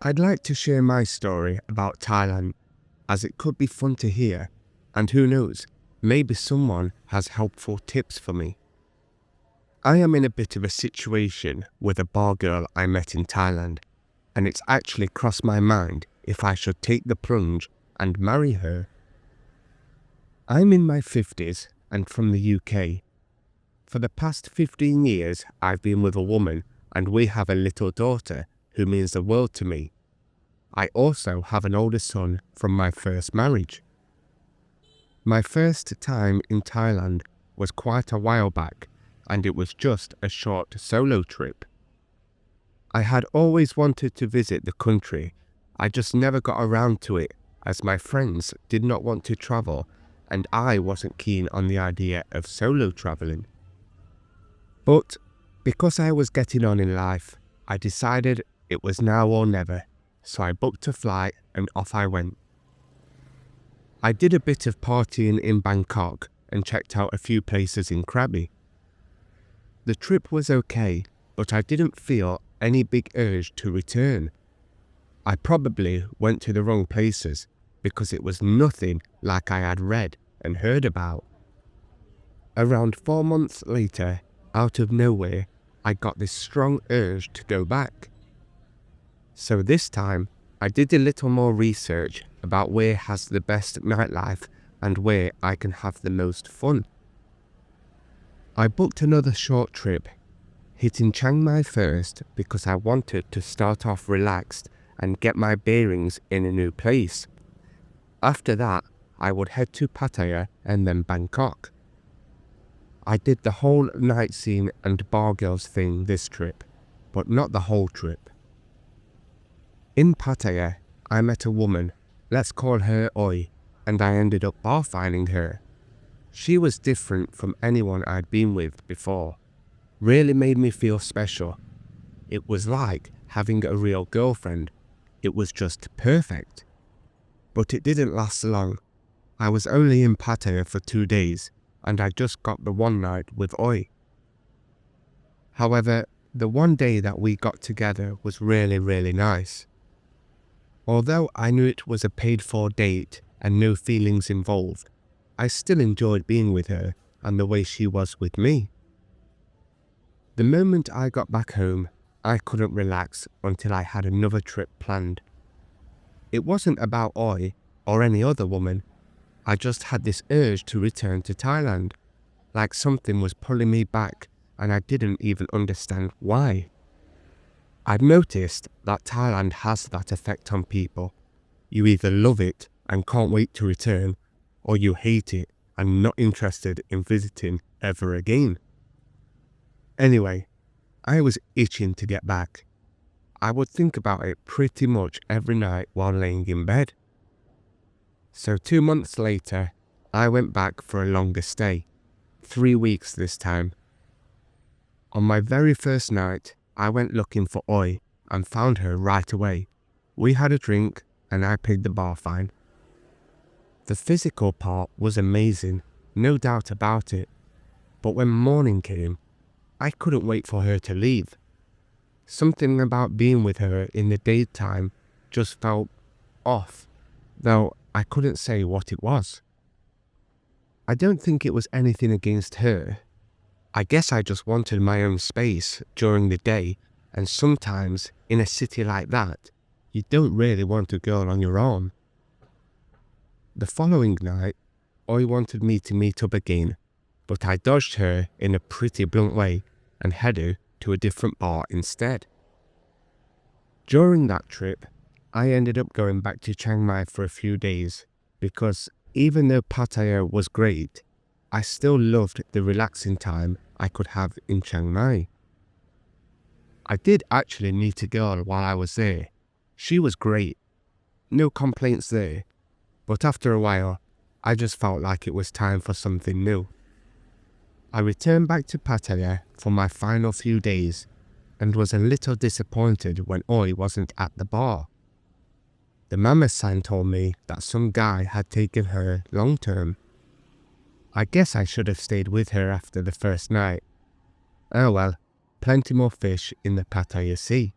I'd like to share my story about Thailand, as it could be fun to hear, and who knows, maybe someone has helpful tips for me. I am in a bit of a situation with a bar girl I met in Thailand, and it's actually crossed my mind if I should take the plunge and marry her. I'm in my 50s and from the UK. For the past 15 years I've been with a woman and we have a little daughter who means the world to me. I also have an older son from my first marriage. My first time in Thailand was quite a while back, and it was just a short solo trip. I had always wanted to visit the country, I just never got around to it as my friends did not want to travel and I wasn't keen on the idea of solo travelling. But because I was getting on in life, I decided it was now or never, so I booked a flight and off I went. I did a bit of partying in Bangkok and checked out a few places in Krabi. The trip was okay, but I didn't feel any big urge to return. I probably went to the wrong places because it was nothing like I had read and heard about. Around 4 months later, out of nowhere, I got this strong urge to go back. So this time, I did a little more research about where has the best nightlife and where I can have the most fun. I booked another short trip, hitting Chiang Mai first because I wanted to start off relaxed and get my bearings in a new place. After that, I would head to Pattaya and then Bangkok. I did the whole night scene and bar girls thing this trip, but not the whole trip. In Pattaya, I met a woman, let's call her Oi, and I ended up bar finding her. She was different from anyone I'd been with before. Really made me feel special. It was like having a real girlfriend. It was just perfect. But it didn't last long. I was only in Pattaya for 2 days, and I just got the one night with Oi. However, the one day that we got together was really nice. Although I knew it was a paid-for date and no feelings involved, I still enjoyed being with her and the way she was with me. The moment I got back home, I couldn't relax until I had another trip planned. It wasn't about Oi or any other woman. I just had this urge to return to Thailand, like something was pulling me back and I didn't even understand why. I've noticed that Thailand has that effect on people. You either love it and can't wait to return, or you hate it and not interested in visiting ever again. Anyway, I was itching to get back. I would think about it pretty much every night while laying in bed. So 2 months later, I went back for a longer stay, 3 weeks this time. On my very first night, I went looking for Oi and found her right away. We had a drink and I paid the bar fine. The physical part was amazing, no doubt about it, but when morning came, I couldn't wait for her to leave. Something about being with her in the daytime just felt off, though I couldn't say what it was. I don't think it was anything against her. I guess I just wanted my own space during the day, and sometimes in a city like that, you don't really want a girl on your own. The following night, Oi wanted me to meet up again, but I dodged her in a pretty blunt way and headed to a different bar instead. During that trip, I ended up going back to Chiang Mai for a few days because even though Pattaya was great, I still loved the relaxing time I could have in Chiang Mai. I did actually meet a girl while I was there. She was great. No complaints there. But after a while, I just felt like it was time for something new. I returned back to Pattaya for my final few days and was a little disappointed when Oi wasn't at the bar. The mama sign told me that some guy had taken her long term. I guess I should have stayed with her after the first night. Oh well, plenty more fish in the Pattaya Sea.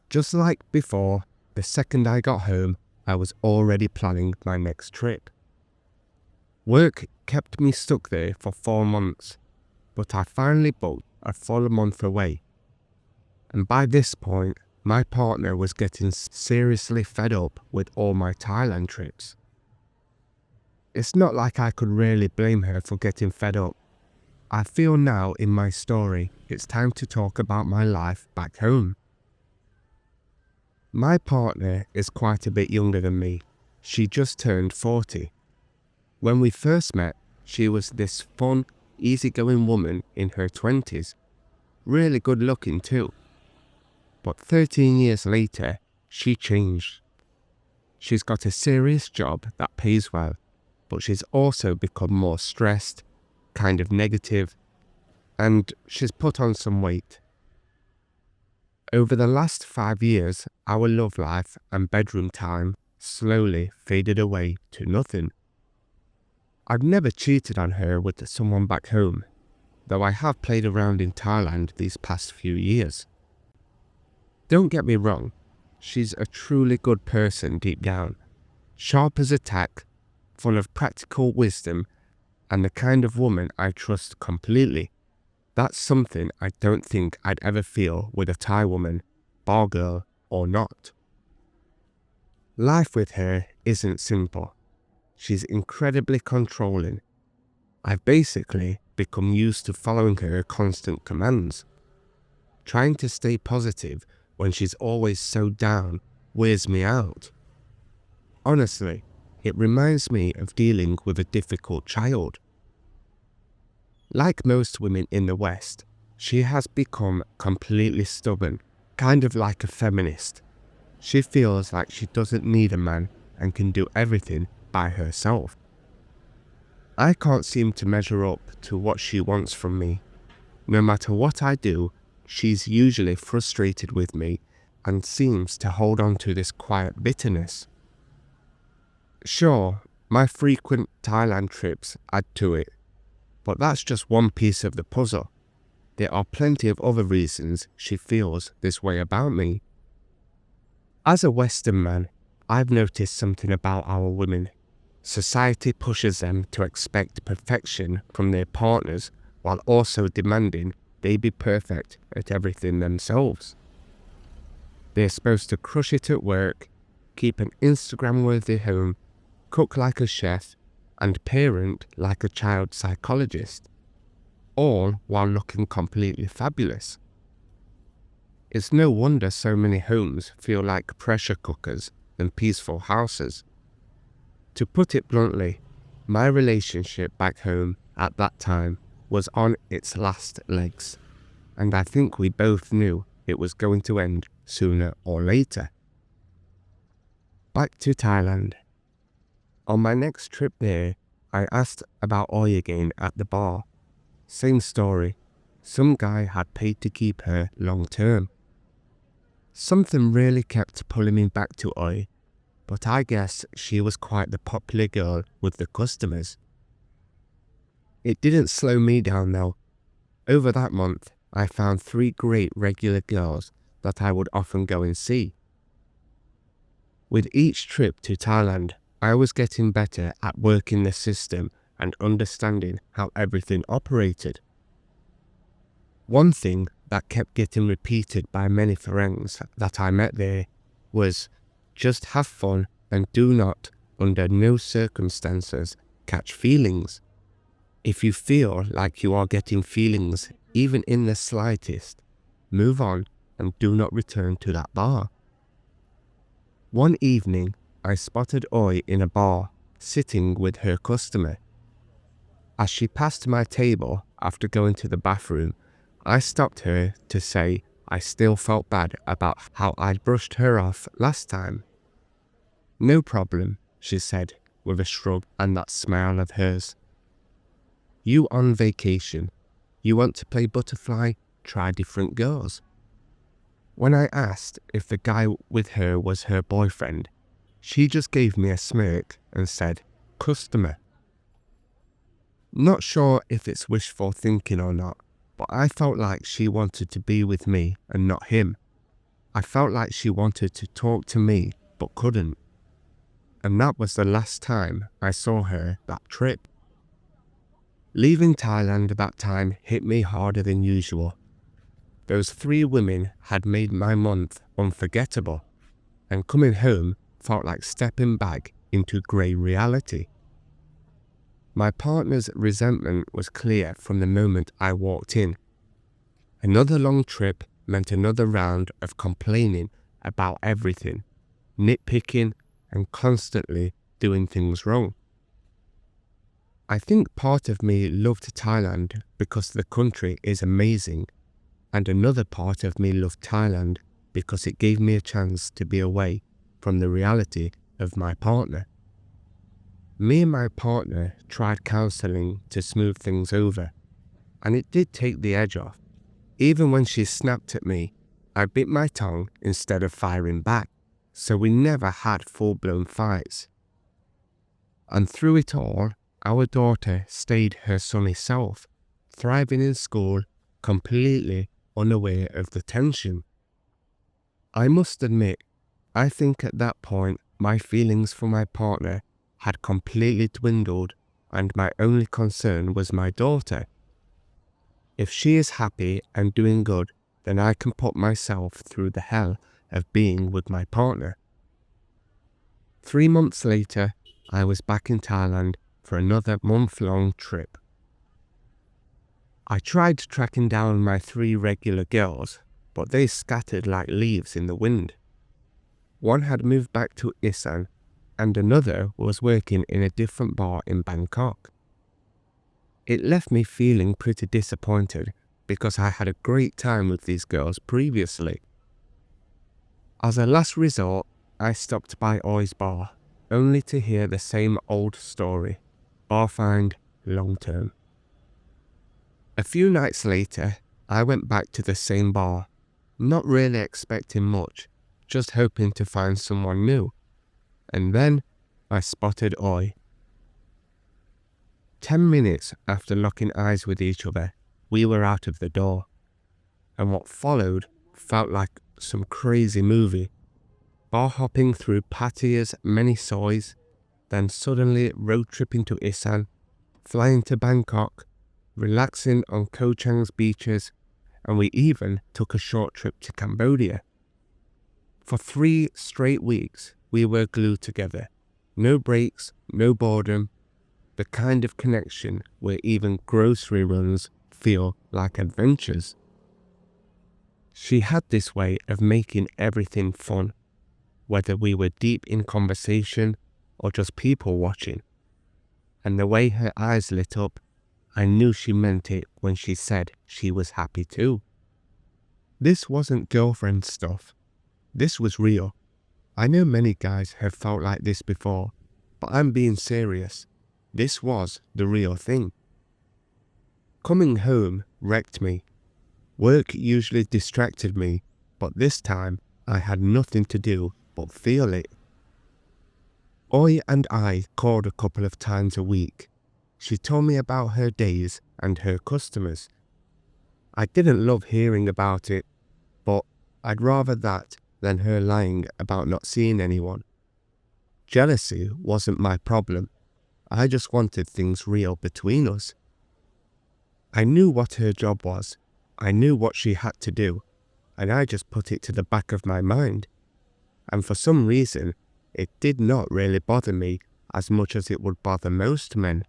Just like before, the second I got home, I was already planning my next trip. Work kept me stuck there for 4 months, but I finally booked a full month away. And by this point, my partner was getting seriously fed up with all my Thailand trips. It's not like I could really blame her for getting fed up. I feel now in my story, it's time to talk about my life back home. My partner is quite a bit younger than me. She just turned 40. When we first met, she was this fun, easygoing woman in her 20s. Really good looking too. But 13 years later, she changed. She's got a serious job that pays well, but she's also become more stressed, kind of negative, and she's put on some weight. Over the last 5 years, our love life and bedroom time slowly faded away to nothing. I've never cheated on her with someone back home, though I have played around in Thailand these past few years. Don't get me wrong, she's a truly good person deep down, sharp as a tack, full of practical wisdom, and the kind of woman I trust completely. That's something I don't think I'd ever feel with a Thai woman, bar girl or not. Life with her isn't simple. She's incredibly controlling. I've basically become used to following her constant commands. Trying to stay positive when she's always so down wears me out. Honestly, it reminds me of dealing with a difficult child. Like most women in the West, she has become completely stubborn, kind of like a feminist. She feels like she doesn't need a man and can do everything by herself. I can't seem to measure up to what she wants from me. No matter what I do, she's usually frustrated with me and seems to hold on to this quiet bitterness. Sure, my frequent Thailand trips add to it, but that's just one piece of the puzzle. There are plenty of other reasons she feels this way about me. As a Western man, I've noticed something about our women. Society pushes them to expect perfection from their partners while also demanding they be perfect at everything themselves. They're supposed to crush it at work, keep an Instagram-worthy home, cook like a chef, and parent like a child psychologist, all while looking completely fabulous. It's no wonder so many homes feel like pressure cookers than peaceful houses. To put it bluntly, my relationship back home at that time was on its last legs, and I think we both knew it was going to end sooner or later. Back to Thailand. On my next trip there, I asked about Oi again at the bar. Same story. Some guy had paid to keep her long term. Something really kept pulling me back to Oi, but I guess she was quite the popular girl with the customers. It didn't slow me down though. Over that month, I found 3 great regular girls that I would often go and see. With each trip to Thailand, I was getting better at working the system and understanding how everything operated. One thing that kept getting repeated by many friends that I met there was just have fun and do not, under no circumstances, catch feelings. If you feel like you are getting feelings even in the slightest, move on and do not return to that bar. One evening, I spotted Oi in a bar, sitting with her customer. As she passed my table after going to the bathroom, I stopped her to say I still felt bad about how I'd brushed her off last time. No problem, she said, with a shrug and that smile of hers. You on vacation. You want to play butterfly? Try different girls. When I asked if the guy with her was her boyfriend, she just gave me a smirk and said, customer. Not sure if it's wishful thinking or not, but I felt like she wanted to be with me and not him. I felt like she wanted to talk to me but couldn't. And that was the last time I saw her that trip. Leaving Thailand that time hit me harder than usual. Those 3 women had made my month unforgettable, and coming home felt like stepping back into grey reality. My partner's resentment was clear from the moment I walked in. Another long trip meant another round of complaining about everything, nitpicking, and constantly doing things wrong. I think part of me loved Thailand because the country is amazing, and another part of me loved Thailand because it gave me a chance to be away from the reality of my partner. Me and my partner tried counselling to smooth things over, and it did take the edge off. Even when she snapped at me, I bit my tongue instead of firing back, so we never had full-blown fights. And through it all, our daughter stayed her sunny self, thriving in school, completely unaware of the tension. I must admit, I think at that point my feelings for my partner had completely dwindled, and my only concern was my daughter. If she is happy and doing good, then I can put myself through the hell of being with my partner. 3 months later, I was back in Thailand for another month-long trip. I tried tracking down my 3 regular girls, but they scattered like leaves in the wind. One had moved back to Isan, and another was working in a different bar in Bangkok. It left me feeling pretty disappointed because I had a great time with these girls previously. As a last resort, I stopped by Oi's bar, only to hear the same old story, bar find long term. A few nights later, I went back to the same bar, not really expecting much, just hoping to find someone new. And then I spotted Oi. 10 minutes after locking eyes with each other, we were out of the door. And what followed felt like some crazy movie. Bar hopping through Pattaya's many soys, then suddenly road tripping to Isan, flying to Bangkok, relaxing on Koh Chang's beaches, and we even took a short trip to Cambodia. For 3 straight weeks, we were glued together. No breaks, no boredom, the kind of connection where even grocery runs feel like adventures. She had this way of making everything fun, whether we were deep in conversation or just people watching. And the way her eyes lit up, I knew she meant it when she said she was happy too. This wasn't girlfriend stuff. This was real. I know many guys have felt like this before, but I'm being serious. This was the real thing. Coming home wrecked me. Work usually distracted me, but this time I had nothing to do but feel it. Oi and I called a couple of times a week. She told me about her days and her customers. I didn't love hearing about it, but I'd rather that than her lying about not seeing anyone. Jealousy wasn't my problem. I just wanted things real between us. I knew what her job was. I knew what she had to do, and I just put it to the back of my mind. And for some reason, it did not really bother me as much as it would bother most men.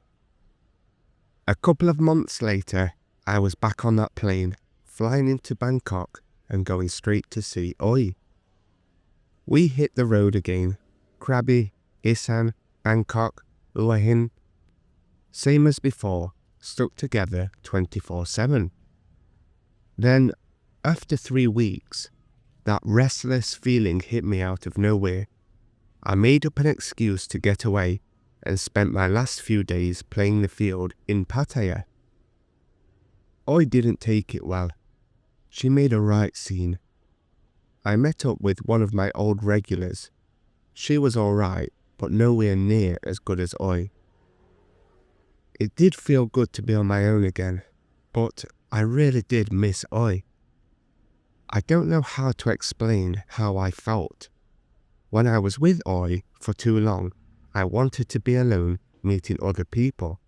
A couple of months later, I was back on that plane, flying into Bangkok and going straight to see Oi. We hit the road again. Krabi, Isan, Bangkok, Hua Hin. Same as before, stuck together 24/7. Then, after 3 weeks, that restless feeling hit me out of nowhere. I made up an excuse to get away and spent my last few days playing the field in Pattaya. Oi didn't take it well. She made a right scene. I met up with one of my old regulars. She was alright, but nowhere near as good as Oi. It did feel good to be on my own again, but I really did miss Oi. I don't know how to explain how I felt. When I was with Oi for too long, I wanted to be alone meeting other people.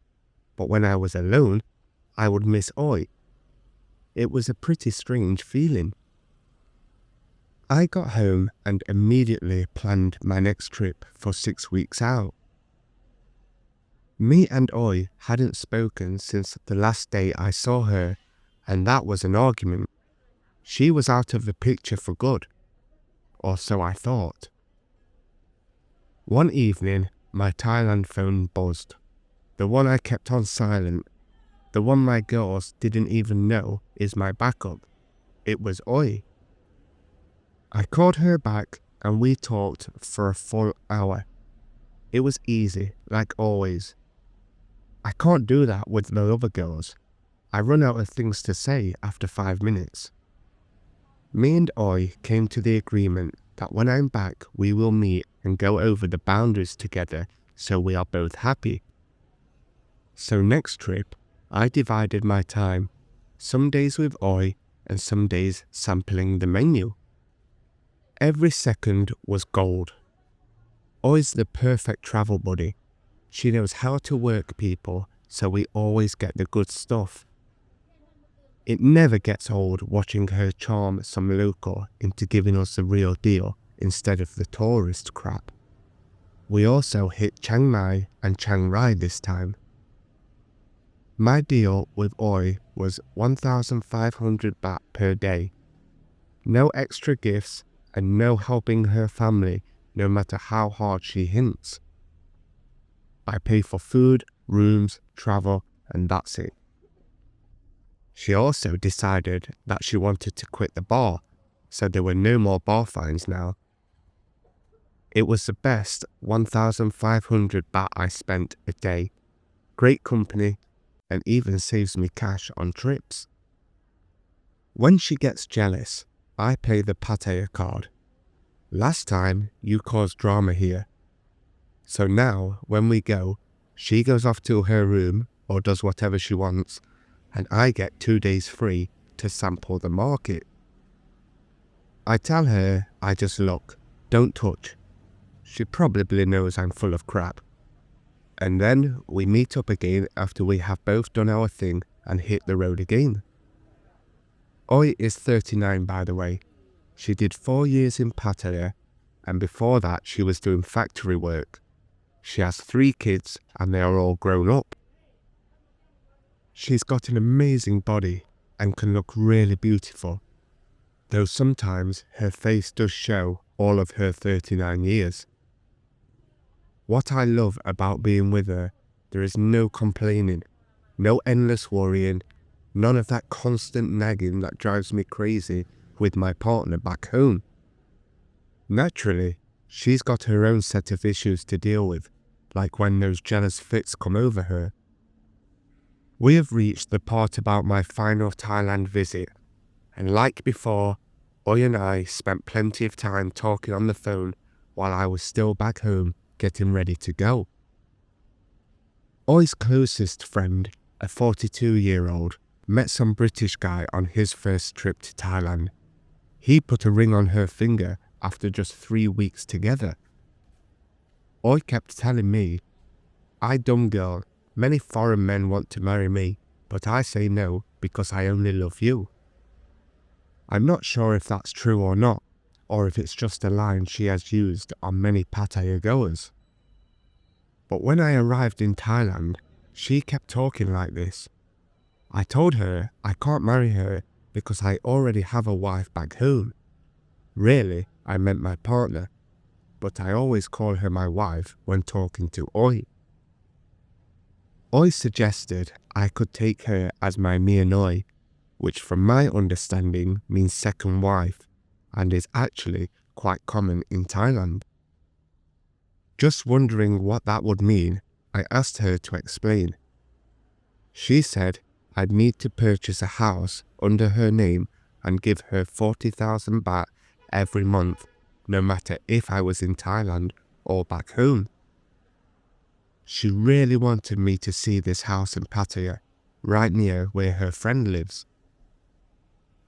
But when I was alone, I would miss Oi. It was a pretty strange feeling. I got home and immediately planned my next trip for 6 weeks out. Me and Oi hadn't spoken since the last day I saw her, and that was an argument. She was out of the picture for good, or so I thought. One evening, my Thailand phone buzzed. The one I kept on silent, the one my girls didn't even know is my backup. It was Oi. I called her back and we talked for a full hour. It was easy, like always. I can't do that with the other girls. I run out of things to say after 5 minutes. Me and Oi came to the agreement that when I'm back we will meet and go over the boundaries together so we are both happy. So next trip, I divided my time, some days with Oi and some days sampling the menu. Every second was gold. Oi's the perfect travel buddy. She knows how to work people, so we always get the good stuff. It never gets old watching her charm some local into giving us the real deal instead of the tourist crap. We also hit Chiang Mai and Chiang Rai this time. My deal with Oi was 1,500 baht per day. No extra gifts and no helping her family no matter how hard she hints. I pay for food, rooms, travel, and that's it. She also decided that she wanted to quit the bar, so there were no more bar fines now. It was the best 1,500 baht I spent a day. Great company, and even saves me cash on trips. When she gets jealous, I pay the Pattaya card. Last time, you caused drama here. So now, when we go, she goes off to her room or does whatever she wants, and I get 2 days free to sample the market. I tell her I just look, don't touch. She probably knows I'm full of crap. And then we meet up again after we have both done our thing and hit the road again. Oi is 39 by the way. She did 4 years in Pattaya, and before that she was doing factory work. She has 3 kids and they are all grown up. She's got an amazing body and can look really beautiful, though sometimes her face does show all of her 39 years. What I love about being with her, there is no complaining, no endless worrying, none of that constant nagging that drives me crazy with my partner back home. Naturally, she's got her own set of issues to deal with, like when those jealous fits come over her. We have reached the part about my final Thailand visit, and like before, Oi and I spent plenty of time talking on the phone while I was still back home getting ready to go. Oi's closest friend, a 42-year-old, met some British guy on his first trip to Thailand. He put a ring on her finger after just 3 weeks together. Oi kept telling me, "I dumb girl, many foreign men want to marry me, but I say no because I only love you." I'm not sure if that's true or not, or if it's just a line she has used on many Pattaya goers. But when I arrived in Thailand, she kept talking like this. I told her I can't marry her because I already have a wife back home. Really, I meant my partner, but I always call her my wife when talking to Oi. Oi suggested I could take her as my Mia Noi, which from my understanding means second wife, and is actually quite common in Thailand. Just wondering what that would mean, I asked her to explain. She said I'd need to purchase a house under her name and give her 40,000 baht every month, no matter if I was in Thailand or back home. She really wanted me to see this house in Pattaya, right near where her friend lives.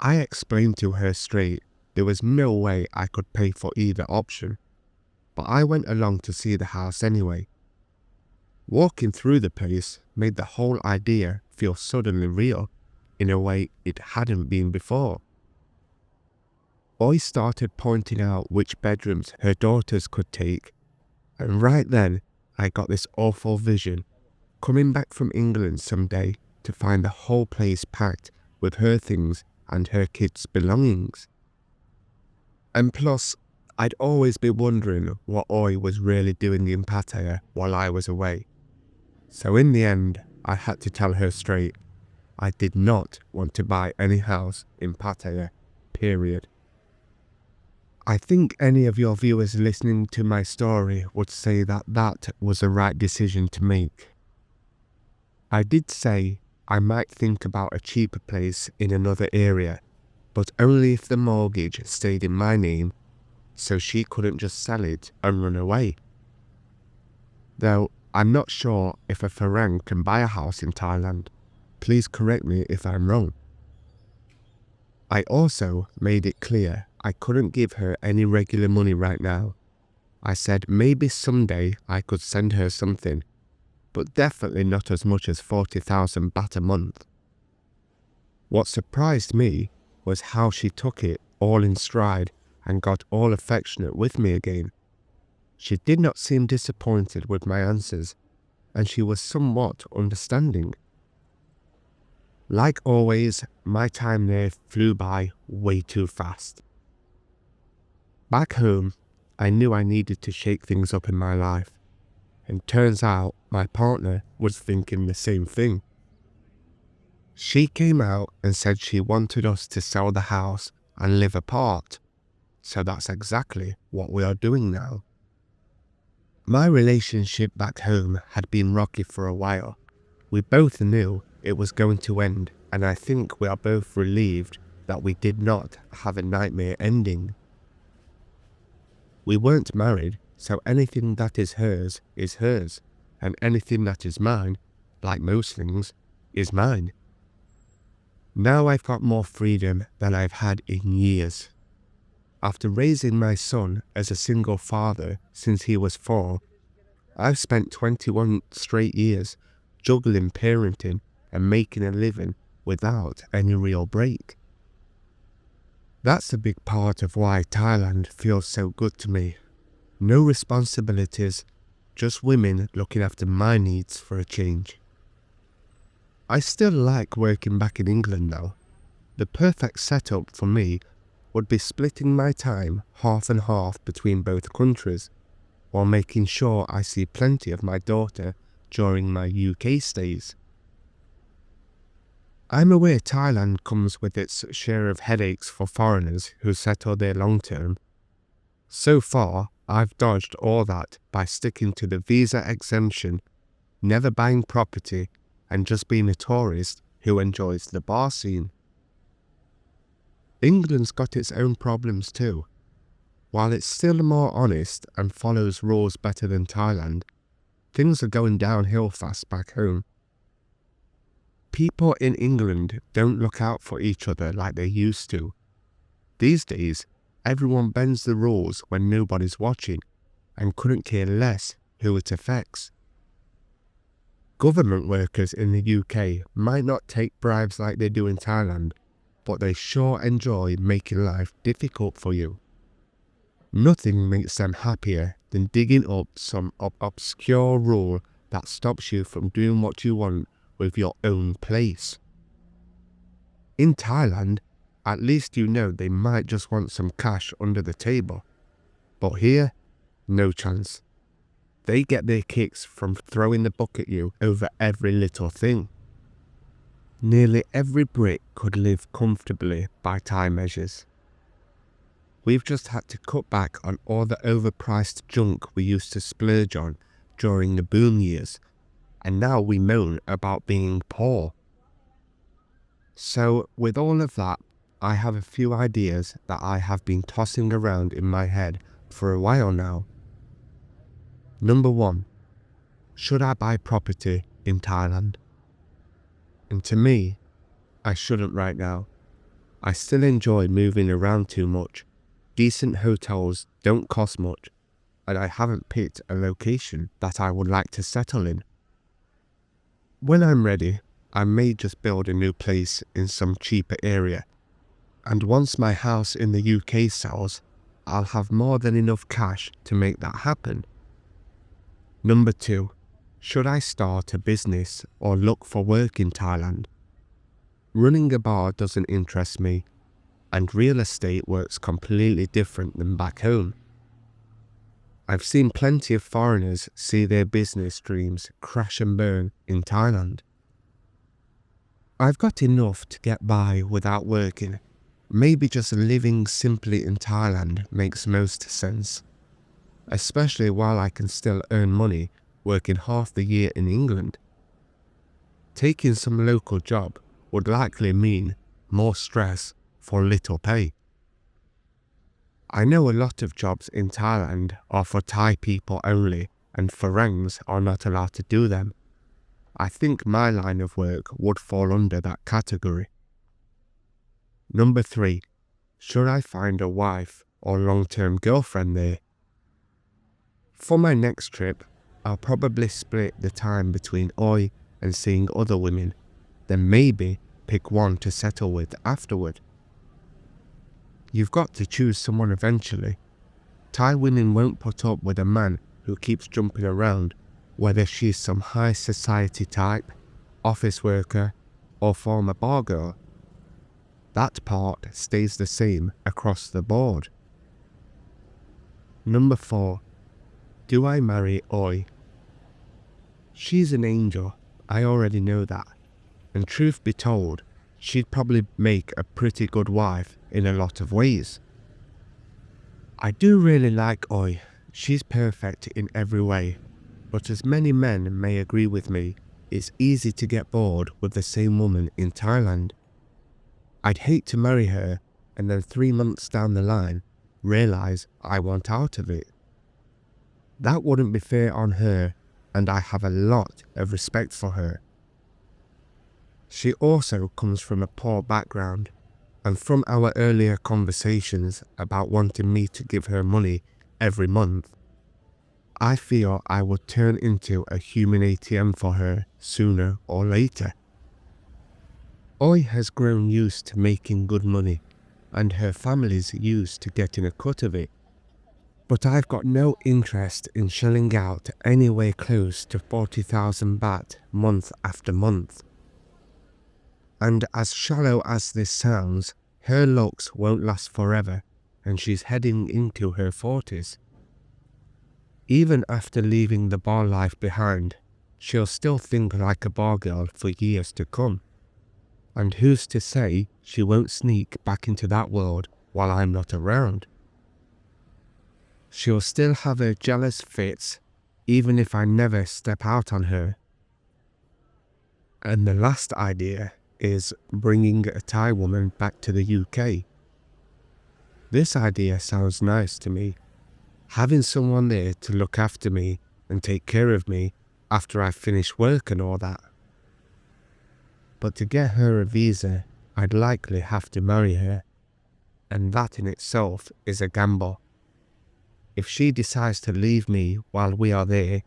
I explained to her straight there was no way I could pay for either option, but I went along to see the house anyway. Walking through the place made the whole idea feel suddenly real, in a way it hadn't been before. I started pointing out which bedrooms her daughters could take, and right then I got this awful vision, coming back from England someday to find the whole place packed with her things and her kids' belongings. And plus, I'd always be wondering what I was really doing in Pattaya while I was away. So in the end, I had to tell her straight, I did not want to buy any house in Pattaya, period. I think any of your viewers listening to my story would say that that was the right decision to make. I did say I might think about a cheaper place in another area, but only if the mortgage stayed in my name, so she couldn't just sell it and run away. Though I'm not sure if a Farang can buy a house in Thailand. Please correct me if I'm wrong. I also made it clear I couldn't give her any regular money right now. I said maybe someday I could send her something, but definitely not as much as 40,000 baht a month. What surprised me was how she took it all in stride and got all affectionate with me again. She did not seem disappointed with my answers, and she was somewhat understanding. Like always, my time there flew by way too fast. Back home, I knew I needed to shake things up in my life, and turns out my partner was thinking the same thing. She came out and said she wanted us to sell the house and live apart, so that's exactly what we are doing now. My relationship back home had been rocky for a while. We both knew it was going to end, and I think we are both relieved that we did not have a nightmare ending. We weren't married, so anything that is hers, and anything that is mine, like most things, is mine. Now I've got more freedom than I've had in years. After raising my son as a single father since he was 4, I've spent 21 straight years juggling parenting and making a living without any real break. That's a big part of why Thailand feels so good to me. No responsibilities, just women looking after my needs for a change. I still like working back in England now. The perfect setup for me would be splitting my time half and half between both countries, while making sure I see plenty of my daughter during my UK stays. I'm aware Thailand comes with its share of headaches for foreigners who settle there long term. So far, I've dodged all that by sticking to the visa exemption, never buying property, and just being a tourist who enjoys the bar scene. England's got its own problems too. While it's still more honest and follows rules better than Thailand, things are going downhill fast back home. People in England don't look out for each other like they used to. These days, everyone bends the rules when nobody's watching and couldn't care less who it affects. Government workers in the UK might not take bribes like they do in Thailand, but they sure enjoy making life difficult for you. Nothing makes them happier than digging up some obscure rule that stops you from doing what you want with your own place. In Thailand, at least you know they might just want some cash under the table. But here, no chance. They get their kicks from throwing the book at you over every little thing. Nearly every Brit could live comfortably by Thai measures. We've just had to cut back on all the overpriced junk we used to splurge on during the boom years, and now we moan about being poor. So with all of that, I have a few ideas that I have been tossing around in my head for a while now. Number 1. Should I buy property in Thailand? And to me, I shouldn't right now. I still enjoy moving around too much. Decent hotels don't cost much, and I haven't picked a location that I would like to settle in. When I'm ready, I may just build a new place in some cheaper area, and once my house in the UK sells, I'll have more than enough cash to make that happen. Number 2. Should I start a business or look for work in Thailand? Running a bar doesn't interest me, and real estate works completely different than back home. I've seen plenty of foreigners see their business dreams crash and burn in Thailand. I've got enough to get by without working. Maybe just living simply in Thailand makes most sense, especially while I can still earn money working half the year in England. Taking some local job would likely mean more stress for little pay. I know a lot of jobs in Thailand are for Thai people only, and foreigners are not allowed to do them. I think my line of work would fall under that category. Number 3. Should I find a wife or long-term girlfriend there? For my next trip, I'll probably split the time between Oi and seeing other women, then maybe pick one to settle with afterward. You've got to choose someone eventually. Thai women won't put up with a man who keeps jumping around, whether she's some high society type, office worker, or former bar girl. That part stays the same across the board. Number 4. Do I marry Oi? She's an angel, I already know that, and truth be told, she'd probably make a pretty good wife in a lot of ways. I do really like Oi, she's perfect in every way, but as many men may agree with me, it's easy to get bored with the same woman in Thailand. I'd hate to marry her and then 3 months down the line realise I want out of it. That wouldn't be fair on her, and I have a lot of respect for her. She also comes from a poor background, and from our earlier conversations about wanting me to give her money every month, I feel I would turn into a human ATM for her sooner or later. Oi has grown used to making good money, and her family's used to getting a cut of it. But I've got no interest in shelling out anywhere close to 40,000 baht month after month. And as shallow as this sounds, her looks won't last forever, and she's heading into her 40s. Even after leaving the bar life behind, she'll still think like a bar girl for years to come. And who's to say she won't sneak back into that world while I'm not around? She'll still have her jealous fits, even if I never step out on her. And the last idea is bringing a Thai woman back to the UK. This idea sounds nice to me. Having someone there to look after me and take care of me after I finish work and all that. But to get her a visa, I'd likely have to marry her, and that in itself is a gamble. If she decides to leave me while we are there,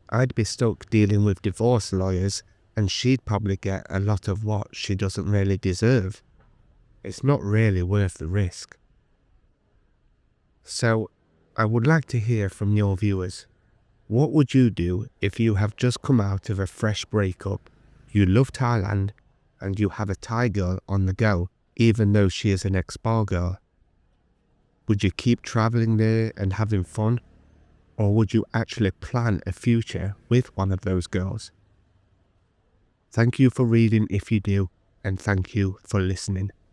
I'd be stuck dealing with divorce lawyers, and she'd probably get a lot of what she doesn't really deserve. It's not really worth the risk. So, I would like to hear from your viewers. What would you do if you have just come out of a fresh breakup, you love Thailand, and you have a Thai girl on the go, even though she is an ex-bar girl? Would you keep traveling there and having fun? Or would you actually plan a future with one of those girls? Thank you for reading if you do, and thank you for listening.